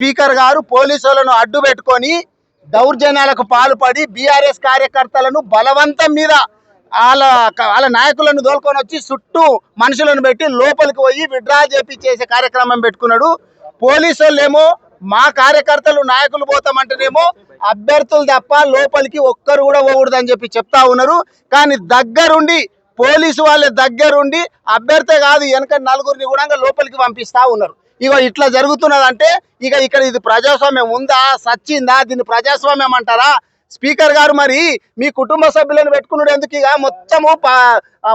Speaker గారు పోలీసులను అడ్డు పెట్టుకొని దౌర్జన్యాలకు పాల్పడి బీఆర్ఎస్ కార్యకర్తలను బలవంతం మీద వాళ్ళ నాయకులను దోల్కొని వచ్చి చుట్టూ మనుషులను పెట్టి లోపలికి పోయి విడ్రా చేసే కార్యక్రమం పెట్టుకున్నాడు. పోలీసు వాళ్ళేమో మా కార్యకర్తలు నాయకులు పోతామంటేనేమో అభ్యర్థులు తప్ప లోపలికి ఒక్కరు కూడా పోకూడదని చెప్పి చెప్తా ఉన్నారు. కానీ దగ్గరుండి పోలీసు వాళ్ళ దగ్గరుండి అభ్యర్థి కాదు వెనక నలుగురిని కూడా లోపలికి పంపిస్తా ఉన్నారు. ఇగో ఇట్లా జరుగుతున్నదంటే ఇక ఇక్కడ ఇది ప్రజాస్వామ్యం ఉందా, సచ్చిందా, దీన్ని ప్రజాస్వామ్యం అంటారా? స్పీకర్ గారు మరి మీ కుటుంబ సభ్యులను పెట్టుకున్నాడు ఎందుకు? ఇక మొత్తము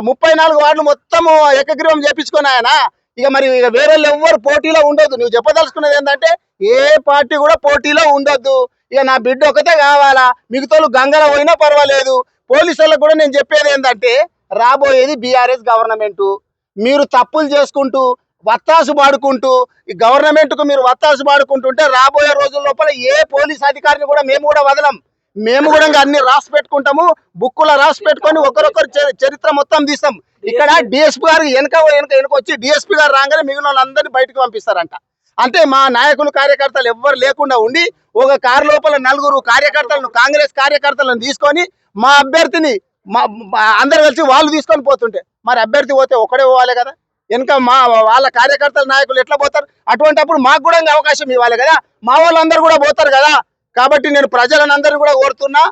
34 వార్డులు మొత్తము ఏకగ్రీవం చేపించుకుని ఆయన ఇక మరి ఇక వేరే ఎవ్వరు పోటీలో ఉండొద్దు. నువ్వు చెప్పదలుచుకున్నది ఏంటంటే ఏ పార్టీ కూడా పోటీలో ఉండొద్దు, ఇక నా బిడ్డ ఒకతే కావాలా, మిగతాలు గంగల పోయినా పర్వాలేదు. పోలీసులకు కూడా నేను చెప్పేది ఏంటంటే రాబోయేది బీఆర్ఎస్ గవర్నమెంట్. మీరు తప్పులు చేసుకుంటూ వత్తాసు పాడుకుంటూ ఈ గవర్నమెంట్ కు మీరు వత్తాసు పాడుకుంటుంటే రాబోయే రోజుల లోపల ఏ పోలీస్ అధికారిని కూడా మేము కూడా వదలం. మేము కూడా అన్ని రాసి పెట్టుకుంటాము, బుక్కులో రాసి పెట్టుకొని ఒకరొకరు చరిత్ర మొత్తం తీస్తాం. ఇక్కడ డిఎస్పీ గారు వెనక వచ్చి డిఎస్పీ గారు రాగానే మిగిలిన వాళ్ళందరినీ బయటకు పంపిస్తారంట. అంటే మా నాయకులు కార్యకర్తలు ఎవ్వరు లేకుండా ఉండి ఒక కారు లోపల 4 కార్యకర్తలను కాంగ్రెస్ కార్యకర్తలను తీసుకొని మా అభ్యర్థిని అందరు కలిసి వాళ్ళు తీసుకొని పోతుంటే మరి అభ్యర్థి పోతే ఒకడే పోవాలి కదా, వెనక వాళ్ళ కార్యకర్తల నాయకులు ఎట్లా పోతారు? అటువంటిప్పుడు మాకు కూడా అవకాశం ఇవ్వాలి కదా, మా వాళ్ళందరూ కూడా పోతారు కదా. కాబట్టి నేను ప్రజలందరినీ కూడా కోరుతున్నా,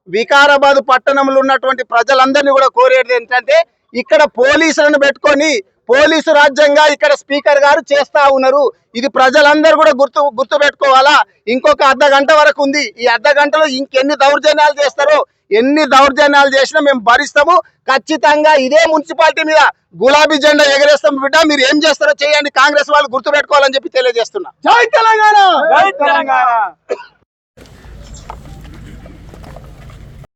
వికారాబాద్ పట్టణంలో ఉన్నటువంటి ప్రజలందరినీ కూడా కోరేది ఏంటంటే ఇక్కడ పోలీసులను పెట్టుకొని పోలీసు రాజ్యంగా ఇక్కడ స్పీకర్ గారు చేస్తా ఉన్నారు. ఇది ప్రజలందరూ కూడా గుర్తు పెట్టుకోవాలా. ఇంకొక అర్ధ గంట వరకు ఉంది. ఈ అర్ధ గంటలో ఇంకెన్ని దౌర్జన్యాలు చేస్తారో, ఎన్ని దౌర్జన్యాలు చేసినా మేము భరిస్తాము. ఖచ్చితంగా ఇదే మున్సిపాలిటీ మీద గులాబీ జెండా ఎగరేస్తాం. బిడ్డ మీరు ఏం చేస్తారో చేయండి, కాంగ్రెస్ వాళ్ళు గుర్తు పెట్టుకోవాలని చెప్పి తెలియజేస్తున్నా. జై తెలంగాణ.